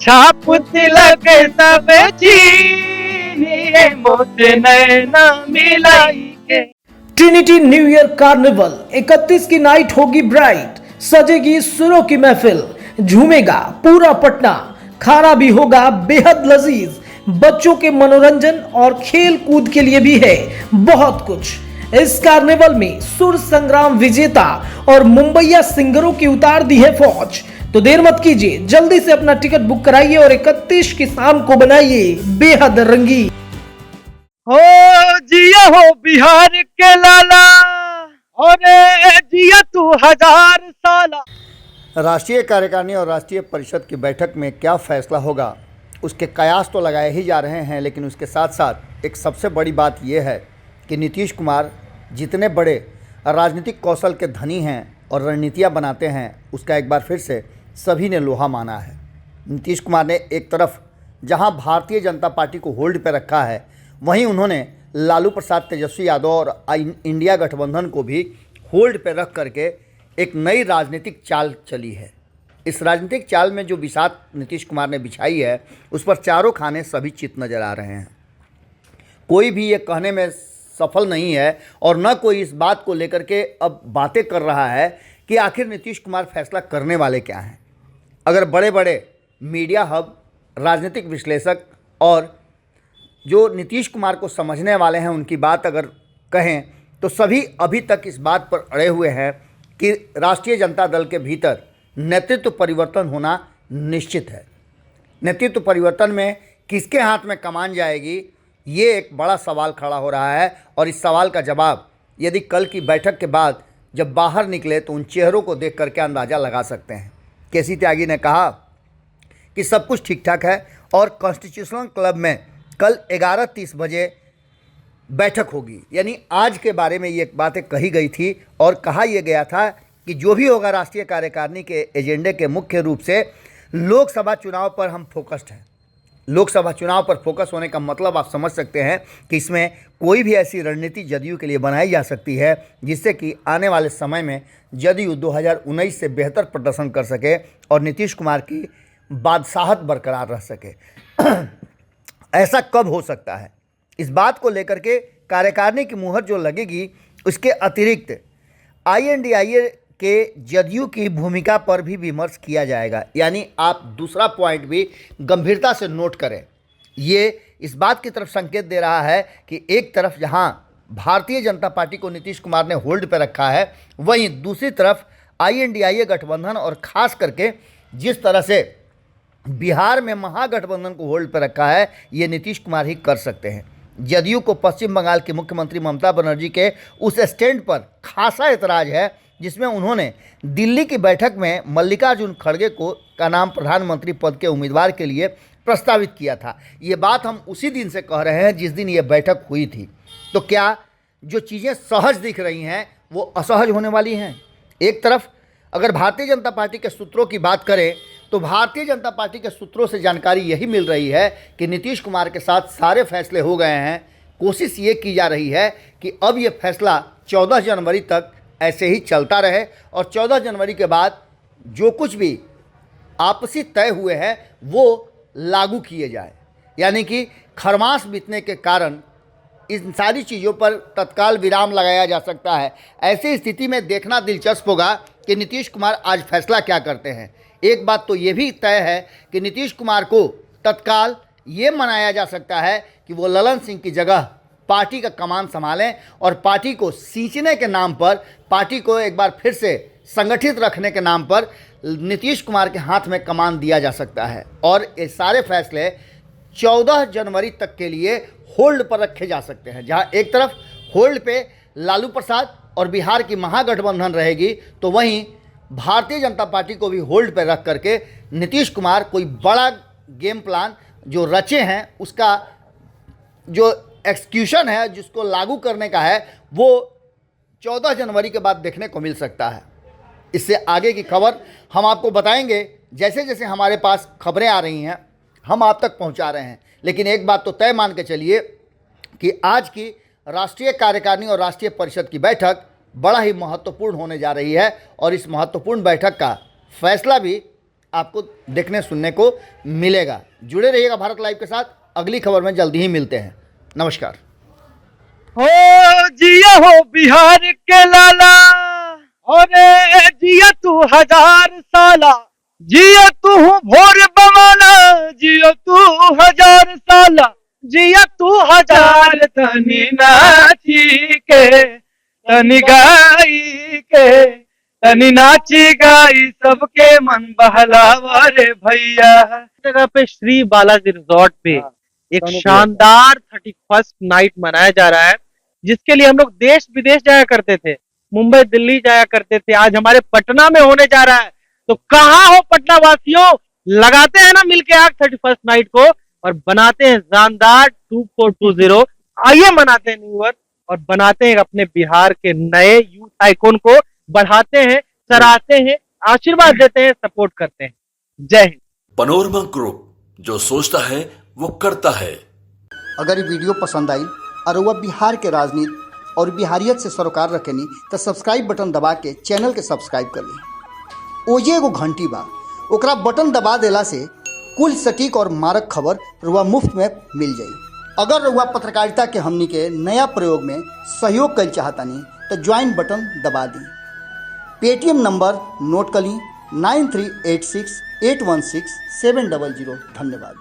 छाप तिलक सब चीनिए मोत नैना मिलाई के। ट्रिनिटी न्यू ईयर कार्निवल 31 की नाइट होगी ब्राइट, सजेगी सुरों की महफिल, झूमेगा पूरा पटना, खाना भी होगा बेहद लजीज, बच्चों के मनोरंजन और खेल कूद के लिए भी है बहुत कुछ। इस कार्निवल में सुर संग्राम विजेता और मुंबईया सिंगरों की उतार दी है फौज। तो देर मत कीजिए, जल्दी से अपना टिकट बुक कराइए और 31 की शाम को बनाइए बेहद रंगी। हो जिया हो बिहार के लाला, और जिया तू 1000 साला। राष्ट्रीय कार्यकारिणी और राष्ट्रीय परिषद की बैठक में क्या फैसला होगा, उसके कयास तो लगाए ही जा रहे हैं, लेकिन उसके साथ साथ एक सबसे बड़ी बात यह है कि नीतीश कुमार जितने बड़े राजनीतिक कौशल के धनी हैं और रणनीतियाँ बनाते हैं, उसका एक बार फिर से सभी ने लोहा माना है। नीतीश कुमार ने एक तरफ जहां भारतीय जनता पार्टी को होल्ड पर रखा है, वहीं उन्होंने लालू प्रसाद, तेजस्वी यादव और इंडिया गठबंधन को भी होल्ड पर रख करके एक नई राजनीतिक चाल चली है। इस राजनीतिक चाल में जो बिसात नीतीश कुमार ने बिछाई है, उस पर चारों खाने सभी चित नज़र आ रहे हैं। कोई भी ये कहने में सफल नहीं है और न कोई इस बात को लेकर के अब बातें कर रहा है कि आखिर नीतीश कुमार फैसला करने वाले क्या हैं। अगर बड़े बड़े मीडिया हब, राजनीतिक विश्लेषक और जो नीतीश कुमार को समझने वाले हैं उनकी बात अगर कहें, तो सभी अभी तक इस बात पर अड़े हुए हैं कि राष्ट्रीय जनता दल के भीतर नेतृत्व परिवर्तन होना निश्चित है। नेतृत्व परिवर्तन में किसके हाथ में कमान जाएगी, ये एक बड़ा सवाल खड़ा हो रहा है। और इस सवाल का जवाब यदि कल की बैठक के बाद जब बाहर निकले तो उन चेहरों को देख करके अंदाज़ा लगा सकते हैं। केसी त्यागी ने कहा कि सब कुछ ठीक ठाक है और कॉन्स्टिट्यूशनल क्लब में कल 11:30 बजे बैठक होगी, यानी आज के बारे में ये बातें कही गई थी और कहा यह गया था कि जो भी होगा राष्ट्रीय कार्यकारिणी के एजेंडे के मुख्य रूप से लोकसभा चुनाव पर हम फोकस्ड हैं। लोकसभा चुनाव पर फोकस होने का मतलब आप समझ सकते हैं कि इसमें कोई भी ऐसी रणनीति जदयू के लिए बनाई जा सकती है जिससे कि आने वाले समय में जदयू 2019 से बेहतर प्रदर्शन कर सके और नीतीश कुमार की बादशाहत बरकरार रह सके। ऐसा कब हो सकता है, इस बात को लेकर के कार्यकारिणी की मुहर जो लगेगी, उसके अतिरिक्त INDIA के जदयू की भूमिका पर भी विमर्श किया जाएगा। यानी आप दूसरा पॉइंट भी गंभीरता से नोट करें। ये इस बात की तरफ संकेत दे रहा है कि एक तरफ जहां भारतीय जनता पार्टी को नीतीश कुमार ने होल्ड पर रखा है, वहीं दूसरी तरफ INDIA गठबंधन और ख़ास करके जिस तरह से बिहार में महागठबंधन को होल्ड पर रखा है, ये नीतीश कुमार ही कर सकते हैं। जदयू को पश्चिम बंगाल की मुख्यमंत्री ममता बनर्जी के उस स्टैंड पर खासा एतराज़ है जिसमें उन्होंने दिल्ली की बैठक में मल्लिकार्जुन खड़गे का नाम प्रधानमंत्री पद के उम्मीदवार के लिए प्रस्तावित किया था। ये बात हम उसी दिन से कह रहे हैं जिस दिन ये बैठक हुई थी। तो क्या जो चीज़ें सहज दिख रही हैं वो असहज होने वाली हैं? एक तरफ अगर भारतीय जनता पार्टी के सूत्रों की बात करें तो भारतीय जनता पार्टी के सूत्रों से जानकारी यही मिल रही है कि नीतीश कुमार के साथ सारे फैसले हो गए हैं। कोशिश ये की जा रही है कि अब ये फैसला 14 जनवरी तक ऐसे ही चलता रहे और 14 जनवरी के बाद जो कुछ भी आपसी तय हुए हैं वो लागू किए जाए। यानी कि खरमास बीतने के कारण इन सारी चीज़ों पर तत्काल विराम लगाया जा सकता है। ऐसी स्थिति में देखना दिलचस्प होगा कि नीतीश कुमार आज फैसला क्या करते हैं। एक बात तो ये भी तय है कि नीतीश कुमार को तत्काल ये मनाया जा सकता है कि वो ललन सिंह की जगह पार्टी का कमान संभालें और पार्टी को सींचने के नाम पर, पार्टी को एक बार फिर से संगठित रखने के नाम पर नीतीश कुमार के हाथ में कमान दिया जा सकता है। और ये सारे फैसले 14 जनवरी तक के लिए होल्ड पर रखे जा सकते हैं। जहां एक तरफ होल्ड पे लालू प्रसाद और बिहार की महागठबंधन रहेगी, तो वहीं भारतीय जनता पार्टी को भी होल्ड पर रख करके नीतीश कुमार कोई बड़ा गेम प्लान जो रचे हैं उसका जो एक्सक्यूशन है, जिसको लागू करने का है, वो 14 जनवरी के बाद देखने को मिल सकता है। इससे आगे की खबर हम आपको बताएंगे। जैसे जैसे हमारे पास खबरें आ रही हैं हम आप तक पहुंचा रहे हैं। लेकिन एक बात तो तय मान के चलिए कि आज की राष्ट्रीय कार्यकारिणी और राष्ट्रीय परिषद की बैठक बड़ा ही महत्वपूर्ण होने जा रही है और इस महत्वपूर्ण बैठक का फैसला भी आपको देखने सुनने को मिलेगा। जुड़े रहिएगा भारत लाइव के साथ। अगली खबर में जल्दी ही मिलते हैं। नमस्कार। हो जिया हो बिहार के लाला, अरे जिया तू 1000 साला, जिया तू भोर बवाला, जिया तू 1000 साला, जिया तू 1000 तनी नाची के, तनी गाई के, तनी नाची गाई सबके मन बहलावा रे भैया। जगह पे श्री बालाजी रिजॉर्ट पे एक शानदार 31st नाइट मनाया जा रहा है, जिसके लिए हम लोग देश विदेश जाया करते थे, मुंबई दिल्ली जाया करते थे। आज हमारे पटना में होने जा रहा है, तो कहाँ हो पटना वासियों, लगाते हैं ना मिलके आग 31st नाइट को और बनाते हैं शानदार 2420। आइए मनाते हैं न्यू ईयर और बनाते हैं अपने बिहार के नए यूथ आइकॉन को, बढ़ाते हैं, सराहते हैं, आशीर्वाद देते हैं, सपोर्ट करते हैं। जय हिंद। पनोरमा ग्रुप, जो सोचता है वो करता है। अगर ये वीडियो पसंद आई और वह बिहार के राजनीति और बिहारियत से सरोकार रखेनी तो सब्सक्राइब बटन दबा के चैनल के सब्सक्राइब कर ली। ओजे एगो घंटी बा, ओकरा बटन दबा देला से कुल सटीक और मारक खबर रुआ मुफ्त में मिल जाई। अगर रुआ पत्रकारिता के हमनी के नया प्रयोग में सहयोग कर चाहतानी तो ज्वाइन बटन दबा दी। पेटीएम नंबर नोट कर ली 9386816700। धन्यवाद।